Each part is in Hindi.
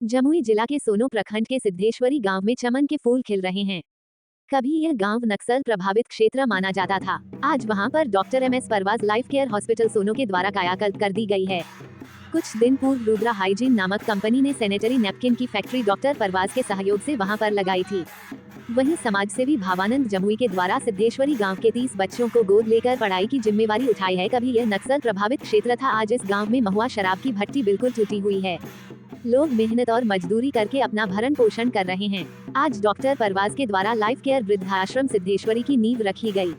जमुई जिला के सोनो प्रखंड के सिद्धेश्वरी गांव में चमन के फूल खिल रहे हैं। कभी यह गांव नक्सल प्रभावित क्षेत्र माना जाता था। आज वहां पर doctor MS Parwaz life care hospital सोनो के द्वारा कायाकल्प कर दी गई है। कुछ दिन पूर्व रुद्रा हाइजीन नामक कंपनी ने सैनिटरी नैपकिन की फैक्ट्री डॉक्टर परवाज के सहयोग से वहां पर लगाई थी। वहीं समाजसेवी भावानंद जमुई के द्वारा सिद्धेश्वरी गांव के 30 बच्चों को गोद लेकर पढ़ाई की जिम्मेवारी उठाई है। कभी यह नक्सल प्रभावित क्षेत्र था, आज इस गांव में महुआ शराब की भट्टी बिल्कुल टूटी हुई है। लोग मेहनत और मजदूरी करके अपना भरण पोषण कर रहे हैं। आज डॉक्टर परवाज के द्वारा लाइफ केयर वृद्धाश्रम सिद्धेश्वरी की नींव रखी गई,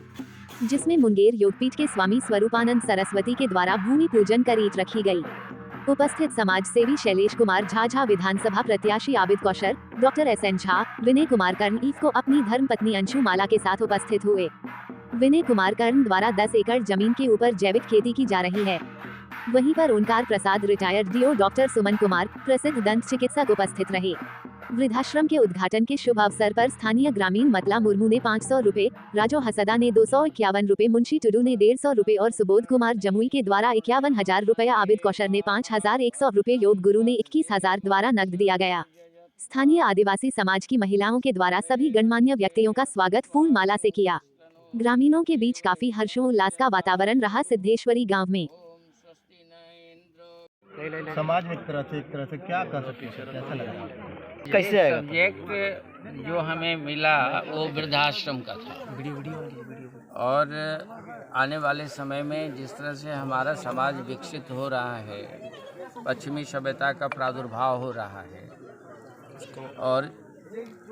जिसमें मुंगेर योगपीठ के स्वामी स्वरूपानंद सरस्वती के द्वारा भूमि पूजन कर ईंट रखी गई। उपस्थित समाज सेवी शैलेश कुमार झा, विधानसभा प्रत्याशी आबिद कौशर, डॉक्टर SN झा, विनय कुमार कर्ण ईफ को अपनी धर्मपत्नी अंशु माला के साथ उपस्थित हुए। विनय कुमार कर्ण द्वारा 10 एकड़ जमीन के ऊपर जैविक खेती की जा रही है। वहीं पर ओंकार प्रसाद retired DO doctor Suman Kumar, प्रसिद्ध दंत चिकित्सक उपस्थित रहे। वृद्धाश्रम के उद्घाटन के शुभ अवसर पर स्थानीय ग्रामीण मतला मुर्मू ने 500 रुपए, राजो हसदा ने 251 रुपए, मुंशी टुडू ने 150 रुपए और सुबोध कुमार जमुई के द्वारा 51,000 रुपया, आबिद कौशर ने 5,100 रुपए, योग गुरु ने 21,000 द्वारा नकद दिया गया। स्थानीय आदिवासी समाज की महिलाओं के द्वारा सभी गणमान्य व्यक्तियों का स्वागत फूल माला से किया। ग्रामीणों के बीच काफी हर्षोल्लास का वातावरण रहा। सिद्धेश्वरी गाँव में समाज में एक तरह से क्या कर सकते हैं, कैसा लगा, कैसे आएगा? सब्जेक्ट जो हमें मिला वो वृद्धाश्रम का था और आने वाले समय में जिस तरह से हमारा समाज विकसित हो रहा है, पश्चिमी सभ्यता का प्रादुर्भाव हो रहा है और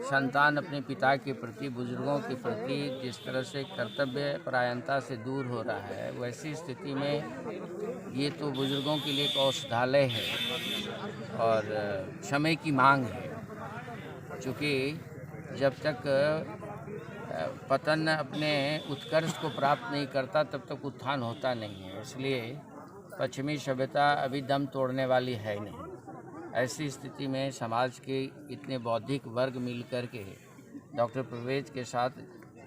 संतान अपने पिता के प्रति, बुजुर्गों के प्रति जिस तरह से कर्तव्य परायणता से दूर हो रहा है, वैसी स्थिति में ये तो बुजुर्गों के लिए एक औषधालय है और समय की मांग है। क्योंकि जब तक पतन अपने उत्कर्ष को प्राप्त नहीं करता तब तक उत्थान होता नहीं है। इसलिए पश्चिमी सभ्यता अभी दम तोड़ने वाली है नहीं। ऐसी स्थिति में समाज के इतने बौद्धिक वर्ग मिलकर के डॉक्टर परवेज के साथ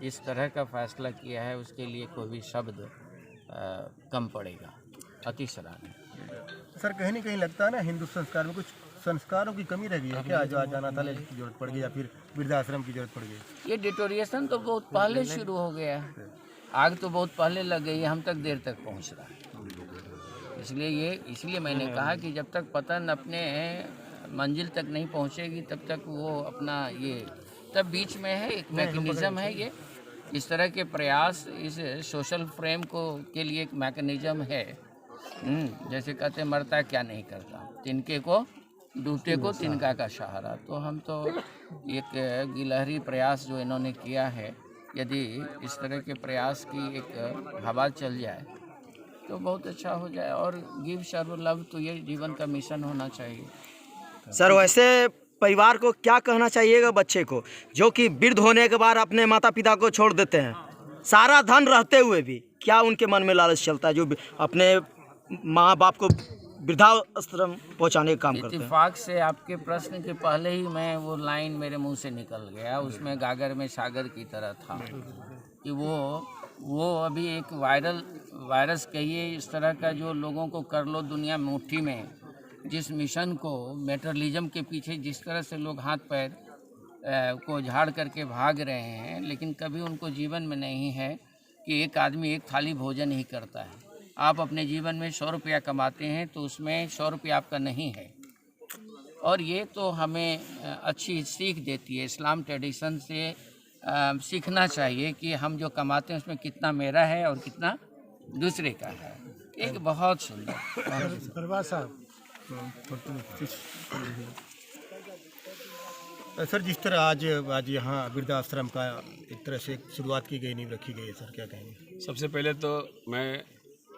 इस तरह का फैसला किया है, उसके लिए कोई भी शब्द कम पड़ेगा। अति सराहनीय। सर कहीं न कहीं लगता है ना, हिंदू संस्कार में कुछ संस्कारों की कमी रह गई है क्या? जो आज अनाथालय की जरूरत पड़ गई या फिर वृद्धाश्रम की जरूरत पड़ गई? ये डिटोरिएशन तो बहुत पहले शुरू हो गया है, आग तो बहुत पहले लग गई है, हम तक देर तक पहुंच रहा है। इसलिए मैंने कहा कि जब तक पतन अपने मंजिल तक नहीं पहुंचेगी तब तक वो अपना ये तब बीच में है, एक मैकेनिज्म है। ये इस तरह के प्रयास इस सोशल फ्रेम को के लिए एक मैकेनिज्म है। जैसे कहते मरता क्या नहीं करता, तिनके को डूबते को तिनका का सहारा। तो हम तो एक गिलहरी प्रयास जो इन्होंने किया है, यदि इस तरह के प्रयास की एक हवा चल जाए तो बहुत अच्छा हो जाए। और गिव सर्व लव तो ये जीवन का मिशन होना चाहिए। सर वैसे परिवार को क्या कहना चाहिएगा बच्चे को जो कि वृद्ध होने के बाद अपने माता पिता को छोड़ देते हैं, सारा धन रहते हुए भी? क्या उनके मन में लालच चलता है जो अपने माँ बाप को वृद्धाश्रम पहुँचाने का काम करते हैं? इत्तेफाक से आपके प्रश्न के पहले ही मैं वो लाइन मेरे मुंह से निकल गया। उसमें गागर में सागर की तरह था कि वो अभी एक वायरस कहिए, इस तरह का जो लोगों को कर लो दुनिया मुट्ठी में, जिस मिशन को मेटरलिज्म के पीछे जिस तरह से लोग हाथ पैर को झाड़ करके भाग रहे हैं, लेकिन कभी उनको जीवन में नहीं है कि एक आदमी एक थाली भोजन ही करता है। आप अपने जीवन में 100 रुपया कमाते हैं तो उसमें 100 रुपया आपका नहीं है। और ये तो हमें अच्छी सीख देती है। इस्लाम ट्रेडिशन से सीखना चाहिए कि हम जो कमाते हैं उसमें कितना मेरा है और कितना दूसरे का है। एक बहुत सुंदर परवाज साहब। सर जिस तरह आज यहाँ वृद्धाश्रम का एक तरह से शुरुआत की गई, नींव रखी गई है, सर क्या कहेंगे? सबसे पहले तो मैं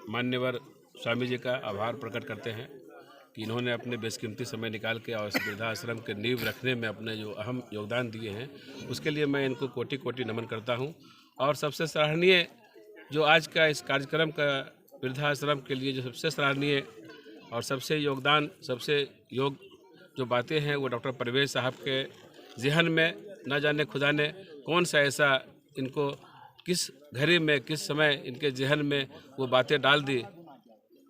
मान्यवर स्वामी जी का आभार प्रकट करते हैं कि इन्होंने अपने बेशकीमती समय निकाल के और इस वृद्धाश्रम के नींव रखने में अपने जो अहम योगदान दिए हैं, उसके लिए मैं इनको कोटि कोटि नमन करता हूं। और सबसे सराहनीय जो आज का इस कार्यक्रम का वृद्धाश्रम के लिए जो सबसे सराहनीय और सबसे योगदान, सबसे योग जो बातें हैं, वो डॉक्टर परवेज साहब के जहन में न जाने खुदा ने कौन सा ऐसा इनको किस घड़ी में किस समय इनके जहन में वो बातें डाल दी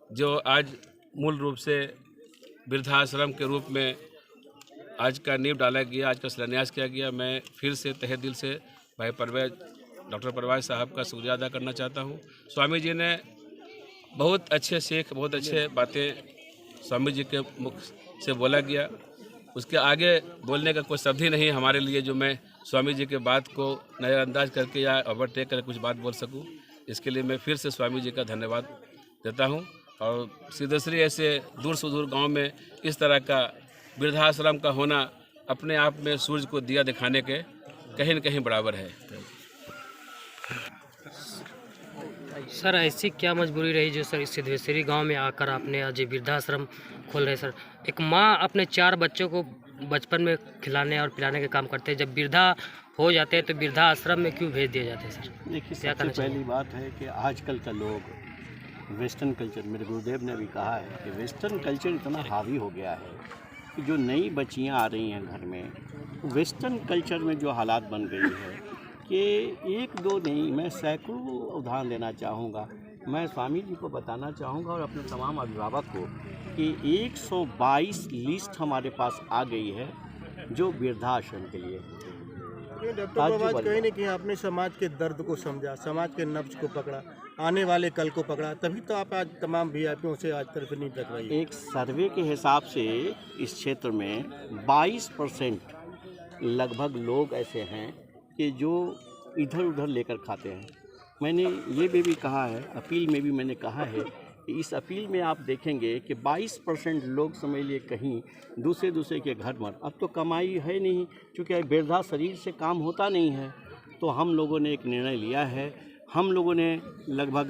जो आज मूल रूप से वृद्धाश्रम के रूप में आज का नींव डाला गया, आज का शिलान्यास किया गया। मैं फिर से तहे दिल से भाई परवेज, डॉक्टर परवेज साहब का शुक्रिया अदा करना चाहता हूँ। स्वामी जी ने बहुत अच्छे सीख, बहुत अच्छे बातें स्वामी जी के मुख से बोला गया। उसके आगे बोलने का कोई शब्द ही नहीं हमारे लिए जो मैं स्वामी जी के बात को नज़रअंदाज करके या ओवरटेक करके कुछ बात बोल सकूं। इसके लिए मैं फिर से स्वामी जी का धन्यवाद देता हूं। और सिद्धेश्वरी ऐसे दूर सुदूर गांव में इस तरह का वृद्धाश्रम का होना अपने आप में सूरज को दिया दिखाने के कहीं न कहीं बराबर है। सर ऐसी क्या मजबूरी रही जो सर इस सिद्धेश्वरी गांव में आकर आपने आज ये वृद्धाश्रम खोल रहे सर? एक माँ अपने 4 बच्चों को बचपन में खिलाने और पिलाने का काम करते हैं, जब वृद्धा हो जाते हैं तो वृद्धा आश्रम में क्यों भेज दिए जाते हैं सर? देखिए, क्या सबसे करना चाहिए? पहली बात है कि आजकल का लोग वेस्टर्न कल्चर, मेरे गुरुदेव ने भी कहा है कि वेस्टर्न कल्चर इतना हावी हो गया है कि जो नई बच्चियां आ रही हैं घर में, वेस्टर्न कल्चर में जो हालात बन गई है कि 1-2 नहीं, मैं सैकड़ों उदाहरण लेना चाहूँगा। मैं स्वामी जी को बताना चाहूँगा और अपने तमाम अभिभावक को कि 122 लिस्ट हमारे पास आ गई है जो वृद्धाश्रम के लिए। डॉक्टर प्रभात, कहीं ना कहीं आपने समाज के दर्द को समझा, समाज के नब्ज को पकड़ा, आने वाले कल को पकड़ा, तभी तो आप आज तमाम वीआईपीओं से आज तरफ नहीं टकराई। एक सर्वे के हिसाब से इस क्षेत्र में 22% लगभग लोग ऐसे हैं कि जो इधर उधर लेकर खाते हैं। मैंने ये भी कहा है, अपील में भी मैंने कहा है कि इस अपील में आप देखेंगे कि 22% लोग समझ लिए कहीं दूसरे के घर मर। अब तो कमाई है नहीं, क्योंकि वृद्धा शरीर से काम होता नहीं है। तो हम लोगों ने एक निर्णय लिया है, हम लोगों ने लगभग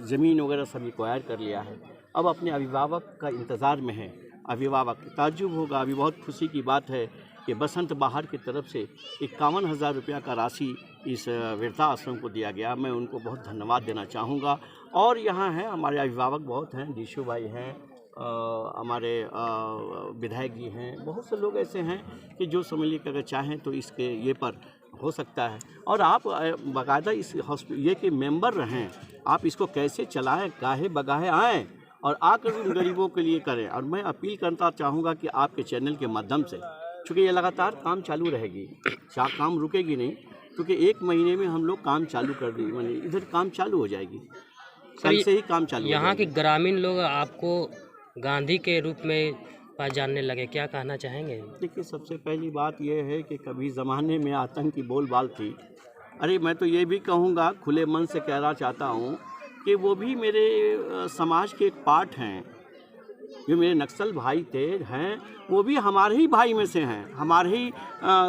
ज़मीन वगैरह सभी एक्वायर कर लिया है। अब अपने अभिभावक का इंतज़ार में है। अभिभावक ताज्जुब होगा, अभी बहुत खुशी की बात है कि बसंत बाहर की तरफ से 51,000 रुपया का राशि इस वृद्धा आश्रम को दिया गया। मैं उनको बहुत धन्यवाद देना चाहूँगा। और यहाँ हैं हमारे अभिभावक बहुत हैं, डीशू भाई हैं, हमारे विधायक जी हैं, बहुत से लोग ऐसे हैं कि जो समझ लीजिए अगर चाहें तो इसके ये पर हो सकता है। और आप बाकायदा इस ये के मेंबर रहें, आप इसको कैसे चलाएं, गाहे बगाहे आएँ और आकर उन गरीबों के लिए करें। और मैं अपील करना चाहूँगा कि आपके चैनल के माध्यम से, चूँकि ये लगातार काम चालू रहेगी, काम रुकेगी नहीं, क्योंकि 1 महीने में हम लोग काम चालू कर देंगे, माने इधर काम चालू हो जाएगी, कल से ही काम चालू। यहाँ के ग्रामीण लोग आपको गांधी के रूप में जानने लगे, क्या कहना चाहेंगे? देखिए, सबसे पहली बात यह है कि कभी ज़माने में आतंक की बोलबाल थी। अरे मैं तो ये भी कहूँगा, खुले मन से कहना चाहता हूँ कि वो भी मेरे समाज के एक पार्ट हैं। जो मेरे नक्सल भाई हैं, वो भी हमारे ही भाई में से हैं, हमारे ही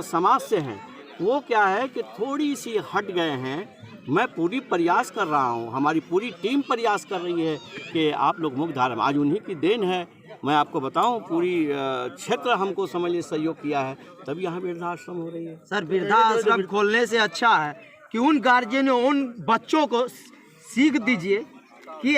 समाज से हैं। वो क्या है कि थोड़ी सी हट गए हैं। मैं पूरी प्रयास कर रहा हूँ, हमारी पूरी टीम प्रयास कर रही है कि आप लोग मुख्य धारा में, आज उन्हीं की देन है। मैं आपको बताऊं, पूरी क्षेत्र हमको समझ लिए सहयोग किया है, तब यहाँ वृद्धाश्रम हो रही है। सर, वृद्धाश्रम खोलने से अच्छा है कि उन गार्जियनों, उन बच्चों को सीख दीजिए कि